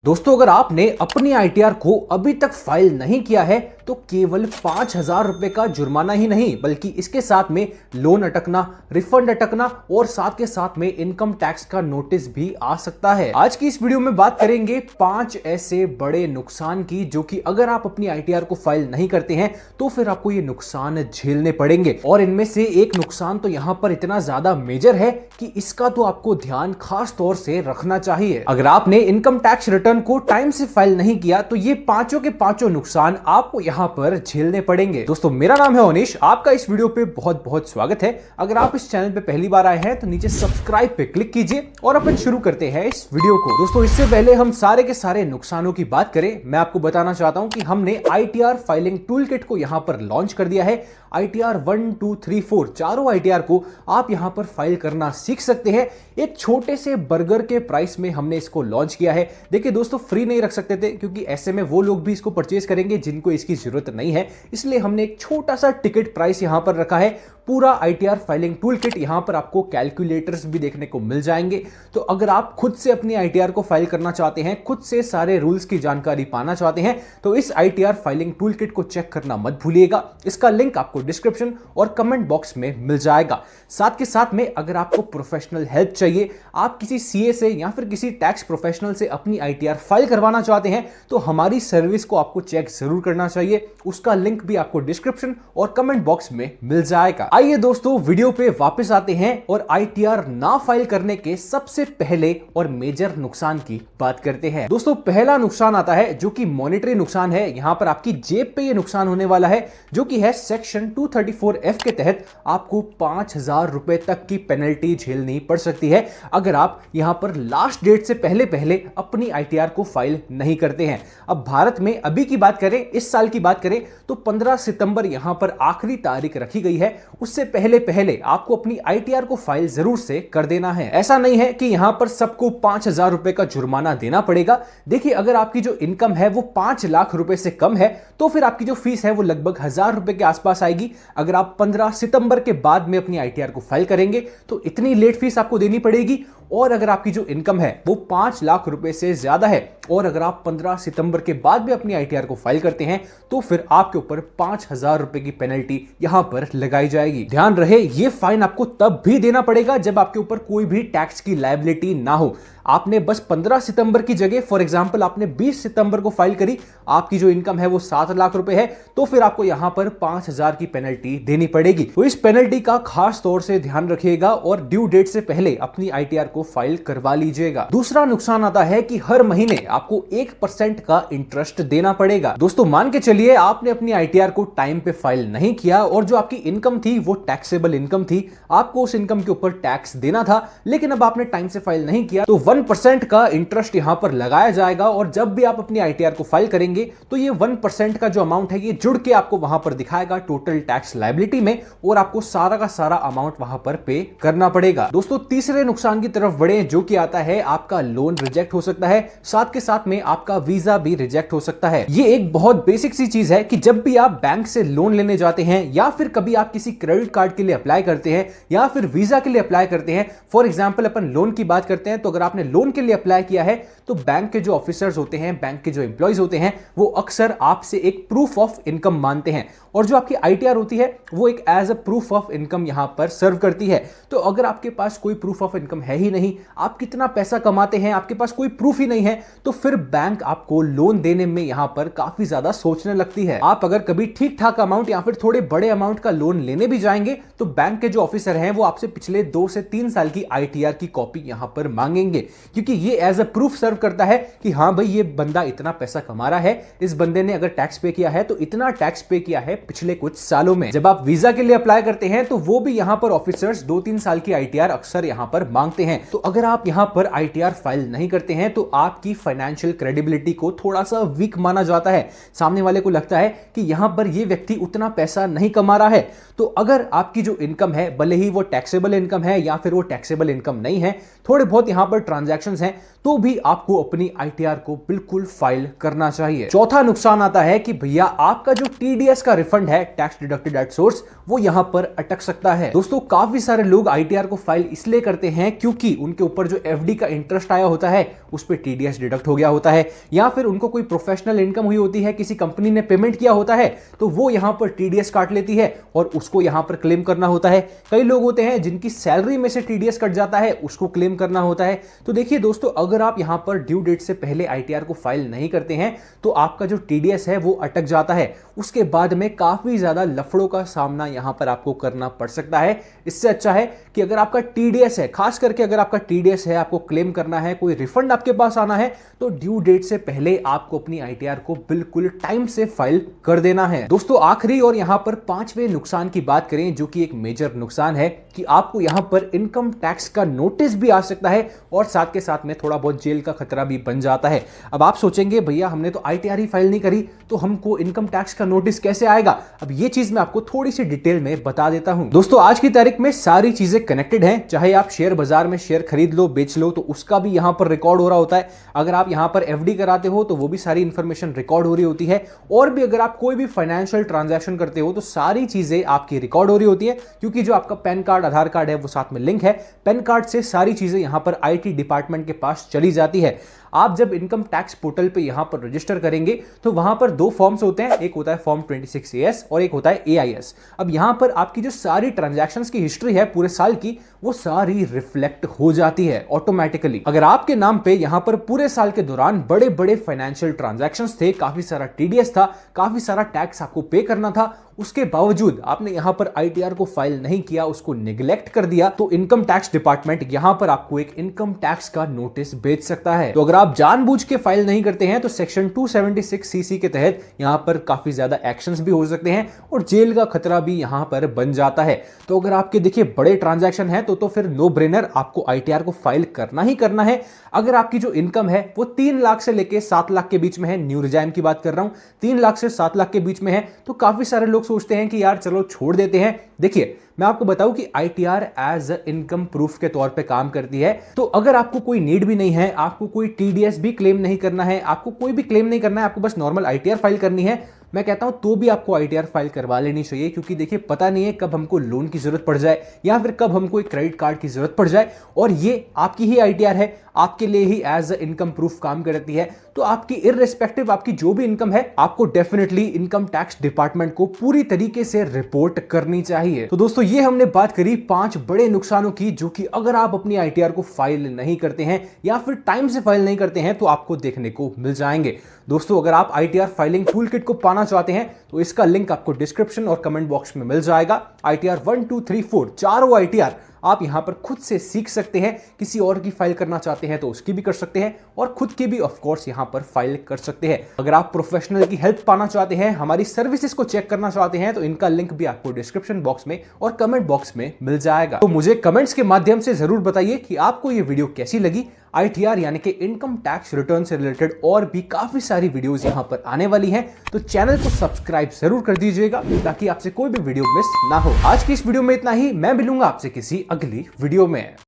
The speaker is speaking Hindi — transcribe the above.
दोस्तों, अगर आपने अपनी आईटीआर को अभी तक फाइल नहीं किया है तो केवल 5,000 रुपए का जुर्माना ही नहीं बल्कि इसके साथ में लोन अटकना, रिफंड अटकना और साथ के साथ में इनकम टैक्स का नोटिस भी आ सकता है। आज की इस वीडियो में बात करेंगे 5 ऐसे बड़े नुकसान की जो कि अगर आप अपनी आईटीआर को फाइल नहीं करते हैं तो फिर आपको ये नुकसान झेलने पड़ेंगे। और इनमें से एक नुकसान तो यहां पर इतना ज्यादा मेजर है कि इसका तो आपको ध्यान खास तौर से रखना चाहिए। अगर आपने इनकम टैक्स रिटर्न को टाइम से फाइल नहीं किया तो ये पांचों के पांचों नुकसान आपको यहां पर झेलने पड़ेंगे। दोस्तों, मेरा नाम है अनीश, आपका इस वीडियो पे बहुत बहुत स्वागत है। अगर आप इस चैनल पे पहली बार आए हैं तो नीचे सब्सक्राइब पे क्लिक कीजिए और अपन शुरू करते हैं इस वीडियो को। दोस्तों, इससे पहले हम सारे के सारे नुकसानों की बात करें, मैं आपको बताना चाहता हूं कि हमने आईटीआर फाइलिंग टूल किट को यहां पर लॉन्च कर दिया है। आईटीआर 1, 2, 3, 4 चारों आईटीआर को आप यहां पर फाइल करना सीख सकते हैं। एक छोटे से बर्गर के प्राइस में हमने इसको लॉन्च किया है। देखिए दोस्तों, फ्री नहीं रख सकते थे क्योंकि ऐसे में वो लोग भी इसको परचेज करेंगे जिनको इसकी जरूरत नहीं है, इसलिए हमने एक छोटा सा टिकट प्राइस यहां पर रखा है। पूरा आईटीआर फाइलिंग टूल किट, यहां पर आपको कैलकुलेटर्स भी देखने को मिल जाएंगे। तो अगर आप खुद से अपनी आईटीआर को फाइल करना चाहते हैं, खुद से सारे रूल्स की जानकारी पाना चाहते हैं तो इस आईटीआर फाइलिंग टूल किट को चेक करना मत भूलिएगा। इसका लिंक आपको डिस्क्रिप्शन और कमेंट बॉक्स में मिल जाएगा। साथ के साथ में अगर आपको प्रोफेशनल हेल्प चाहिए, आप किसी सीए से या फिर किसी टैक्स प्रोफेशनल से अपनी आईटीआर फाइल करवाना चाहते हैं तो हमारी सर्विस को आपको चेक जरूर करना चाहिए। उसका लिंक भी आपको डिस्क्रिप्शन और कमेंट बॉक्स में मिल जाएगा। आइए दोस्तों, वीडियो पे वापस आते हैं और आईटीआर ना फाइल करने के सबसे पहले और मेजर नुकसान की बात करते हैं। दोस्तों, पहला नुकसान आता है जो कि मॉनेटरी नुकसान है। यहां पर आपकी जेब पे ये नुकसान होने वाला है जो कि है सेक्शन 234F के तहत आपको 5,000 रुपए तक की पेनल्टी झेलनी पड़ सकती है अगर आप यहां पर लास्ट डेट से पहले पहले अपनी आईटीआर को फाइल नहीं करते हैं। अब भारत में अभी की बात करें, इस साल की बात करें तो 15 सितंबर यहां पर आखिरी तारीख रखी गई है। उससे पहले पहले आपको अपनी आईटीआर को फाइल जरूर से कर देना है। ऐसा नहीं है कि यहां पर सबको 5,000 रुपए का जुर्माना देना पड़ेगा। देखिए, अगर आपकी जो इनकम है वो 5 लाख रुपए से कम है तो फिर आपकी जो फीस है वो लगभग 1,000 रुपए के आसपास आएगी। अगर आप 15 सितंबर के बाद में अपनी आईटीआर को फाइल करेंगे तो इतनी लेट फीस आपको देनी पड़ेगी। और अगर आपकी जो इनकम है वो 5 लाख रुपए से ज्यादा है और अगर आप 15 सितंबर के बाद भी अपनी आईटीआर को फाइल करते हैं तो फिर आपके ऊपर 5,000 रुपए की पेनल्टी यहां पर लगाई जाएगी। ध्यान रहे, ये फाइन आपको तब भी देना पड़ेगा जब आपके ऊपर कोई भी टैक्स की लायबिलिटी ना हो। आपने बस 15 सितंबर की जगह फॉर एग्जांपल आपने 20 सितंबर को फाइल करी, आपकी जो इनकम है वो 7 लाख रुपए है तो फिर आपको यहां पर 5,000 की पेनल्टी देनी पड़ेगी। तो इस पेनल्टी का खास तौर से ध्यान रखिएगा और ड्यू डेट से पहले अपनी आईटीआर को फाइल करवा लीजिएगा। दूसरा नुकसान आता है कि हर महीने आपको 1% का इंटरेस्ट देना पड़ेगा। दोस्तों, मान के चलिए आपने अपनी आईटीआर को टाइम पे फाइल नहीं किया और जो आपकी इनकम थी वो टैक्सेबल इनकम थी, आपको उस इनकम के ऊपर टैक्स देना था, लेकिन अब आपने टाइम से फाइल नहीं किया तो 1% का इंटरेस्ट यहां पर लगाया जाएगा। और जब भी आप अपनी आईटीआर को फाइल करेंगे तो ये 1% का जो अमाउंट है ये जुड़ के आपको वहां पर दिखाएगा टोटल टैक्स लायबिलिटी में और आपको सारा का सारा अमाउंट वहां पर पे करना पड़ेगा। दोस्तों, तीसरे नुकसान की तरफ बढ़े जो कि आता है आपका लोन रिजेक्ट हो सकता है, साथ के साथ में आपका वीजा भी रिजेक्ट हो सकता है। ये एक बहुत बेसिक सी चीज है कि जब भी आप बैंक से लोन लेने जाते हैं या फिर कभी आप किसी क्रेडिट कार्ड के लिए अप्लाई करते हैं या फिर वीजा के लिए अप्लाई करते हैं, फॉर एग्जांपल अपन लोन की बात करते हैं तो अगर आपने लोन के लिए अप्लाई किया है तो बैंक के जो ऑफिसर्स होते हैं, बैंक के जो एम्प्लॉइज होते हैं वो अक्सर आपसे एक प्रूफ ऑफ इनकम मांगते हैं और जो आपकी आईटीआर होती है वो एक as a proof of income यहां पर सर्व करती है। तो अगर आपके पास कोई प्रूफ ऑफ इनकम है ही नहीं, आप कितना पैसा कमाते हैं आपके पास कोई प्रूफ ही नहीं है, तो फिर बैंक आपको लोन देने में यहां पर काफी ज्यादा सोचने लगती है। आप अगर कभी ठीक ठाक अमाउंट या फिर थोड़े बड़े अमाउंट का लोन लेने भी जाएंगे तो बैंक के जो ऑफिसर हैं वो आपसे पिछले 2 से 3 साल की आईटीआर की कॉपी यहां पर मांगेंगे, क्योंकि ये एज अ प्रूफ सर्व करता है कि हाँ भाई ये बंदा इतना पैसा कमा रहा है, इस बंदे ने अगर टैक्स पे किया है तो इतना टैक्स पे किया है पिछले कुछ सालों में। जब आप वीजा के लिए अप्लाई करते हैं तो वो भी यहां पर ऑफिसर्स 2-3 साल की आईटीआर अक्सर यहां पर मांगते हैं। तो अगर आप यहां पर आईटीआर फाइल नहीं करते हैं तो आपकी फाइनेंशियल क्रेडिबिलिटी को थोड़ा सा वीक माना जाता है। सामने वाले को लगता है कि यहां पर ये व्यक्ति उतना पैसा नहीं कमा रहा है। तो अगर आपकी जो इनकम है, भले ही वो टैक्सेबल इनकम है या फिर वो टैक्सेबल इनकम नहीं है, थोड़े बहुत यहां पर ट्रांजैक्शंस हैं तो भी आपको अपनी आईटीआर को बिल्कुल फाइल करना चाहिए। चौथा नुकसान आता है कि भैया आपका जो टीडीएस का रिफंड है, टैक्स डिडक्टेड एट सोर्स, वो यहां पर अटक सकता है। दोस्तों काफी सारे लोग आईटीआर को फाइल इसलिए करते हैं क्योंकि उनके ऊपर जो एफडी का इंटरेस्ट आया होता है उस पर टीडीएस डिडक्ट हो गया होता है, या फिर उनको कोई प्रोफेशनल इनकम हुई होती है, किसी कंपनी ने पेमेंट किया होता है तो वो यहां पर टीडीएस काट लेती है और उसको यहां पर क्लेम करना होता है। कई लोग होते हैं जिनकी सैलरी में से टीडीएस कट जाता है, उसको क्लेम करना होता है। तो देखिए दोस्तों, अगर आप यहां पर ड्यू डेट से पहले आईटीआर को फाइल नहीं करते हैं तो आपका जो टीडीएस है वो अटक जाता है। उसके बाद में काफी ज्यादा लफड़ों का सामना यहां पर आपको करना पड़ सकता है। इससे अच्छा है कि अगर आपका टीडीएस है, खास करके अगर आपका टीडीएस है, आपको क्लेम करना है, कोई रिफंड आपके पास आना है, तो ड्यू डेट से पहले आपको अपनी आईटीआर को बिल्कुल टाइम से फाइल कर देना है। दोस्तों आखिरी और यहां पर पांचवें नुकसान की बात करें, जो कि एक मेजर नुकसान है, कि आपको यहां पर इनकम टैक्स का नोटिस भी आ सकता है और साथ के साथ में थोड़ा बहुत जेल का खतरा भी बन जाता है। अब आप सोचेंगे भैया हमने तो आईटीआर ही फाइल नहीं करी तो हमको इनकम टैक्स का नोटिस कैसे आएगा? अब ये चीज मैं आपको थोड़ी सी डिटेल में बता देता हूं। दोस्तों आज की तारीख में सारी चीजें कनेक्टेड हैं, चाहे आप शेयर बाजार में शेयर खरीद लो, बेच लो, तो उसका भी यहां पर रिकॉर्ड हो रहा होता है। अगर आप यहां पर एफडी कराते हो तो वो भी सारी इंफॉर्मेशन रिकॉर्ड हो रही होती है, और भी अगर आप कोई भी फाइनेंशियल ट्रांजैक्शन करते हो तो सारी चीजें आपकी रिकॉर्ड हो रही होती है, क्योंकि जो आपका पैन कार्ड, आधार कार्ड है वो साथ में लिंक है। पैन कार्ड से सारी चीजें यहां पर आईटी डिपार्टमेंट के पास चली जाती है। आप जब इनकम टैक्स पोर्टल पे यहां पर रजिस्टर करेंगे तो वहां पर दो फॉर्म्स होते हैं, एक होता है फॉर्म 26AS और एक होता है AIS। अब यहां पर आपकी जो सारी ट्रांजैक्शंस की हिस्ट्री है पूरे साल की, वो सारी रिफ्लेक्ट हो जाती है ऑटोमेटिकली। अगर आपके नाम पे यहां पर पूरे साल के दौरान बड़े बड़े फाइनेंशियल ट्रांजैक्शंस थे, काफी सारा टीडीएस था, काफी सारा टैक्स आपको पे करना था, उसके बावजूद आपने यहां पर आईटीआर को फाइल नहीं किया, उसको निगलेक्ट कर दिया, तो इनकम टैक्स डिपार्टमेंट यहां पर आपको एक इनकम टैक्स का नोटिस भेज सकता है। तो अगर आप जानबूझ के फाइल नहीं करते हैं तो सेक्शन 276CC के तहत यहां पर काफी ज्यादा एक्शंस भी हो सकते हैं और जेल का खतरा भी यहां पर बन जाता है। तो अगर आपके देखिए बड़े ट्रांजैक्शन है तो फिर नो ब्रेनर, आपको आईटीआर को फाइल करना ही करना है। अगर आपकी जो इनकम है वो 3 लाख से लेके 7 लाख के बीच में है, न्यू रिजाइन की बात कर रहा हूं, 3 लाख से 7 लाख के बीच में है, तो काफी सारे लोग सोचते हैं कि यार चलो छोड़ देते हैं। देखिए मैं आपको बताऊं कि आईटीआर एज इनकम प्रूफ के तौर पे काम करती है। तो अगर आपको कोई नीड भी नहीं है, आपको कोई टीडीएस भी क्लेम नहीं करना है, आपको कोई भी क्लेम नहीं करना है, आपको बस नॉर्मल आईटीआर फाइल करनी है, मैं कहता हूं तो भी आपको आईटीआर फाइल करवा लेनी चाहिए। क्योंकि देखिए पता नहीं है कब हमको लोन की जरूरत पड़ जाए या फिर कब हमको एक क्रेडिट कार्ड की जरूरत पड़ जाए, और ये आपकी ही आईटीआर है, आपके लिए ही एज इनकम प्रूफ काम करती है। तो आपकी इररिस्पेक्टिव आपकी जो भी इनकम है, आपको डेफिनेटली इनकम टैक्स डिपार्टमेंट को पूरी तरीके से रिपोर्ट करनी चाहिए। तो दोस्तों ये हमने बात करी 5 बड़े नुकसानों की, जो कि अगर आप अपनी आईटीआर को फाइल नहीं करते हैं या फिर टाइम से फाइल नहीं करते हैं तो आपको देखने को मिल जाएंगे। दोस्तों अगर आप आईटीआर फाइलिंग टूल किट को पाना चाहते हैं तो इसका लिंक आपको डिस्क्रिप्शन और कमेंट बॉक्स में मिल जाएगा। आईटीआर 1, 2, 3, 4 चारों आईटीआर आप यहां पर खुद से सीख सकते हैं। किसी और की फाइल करना चाहते हैं तो उसकी भी कर सकते हैं और खुद की भी ऑफ कोर्स यहां पर फाइल कर सकते हैं। अगर आप प्रोफेशनल की हेल्प पाना चाहते हैं, हमारी सर्विसेज को चेक करना चाहते हैं, तो इनका लिंक भी आपको डिस्क्रिप्शन बॉक्स में और कमेंट बॉक्स में मिल जाएगा। तो मुझे कमेंट्स के माध्यम से जरूर बताइए कि आपको ये वीडियो कैसी लगी। आईटीआर यानी कि इनकम टैक्स रिटर्न से रिलेटेड और भी काफी सारी वीडियोस यहां पर आने वाली हैं, तो चैनल को सब्सक्राइब जरूर कर दीजिएगा ताकि आपसे कोई भी वीडियो मिस ना हो। आज की इस वीडियो में इतना ही, मैं मिलूंगा आपसे किसी अगली वीडियो में।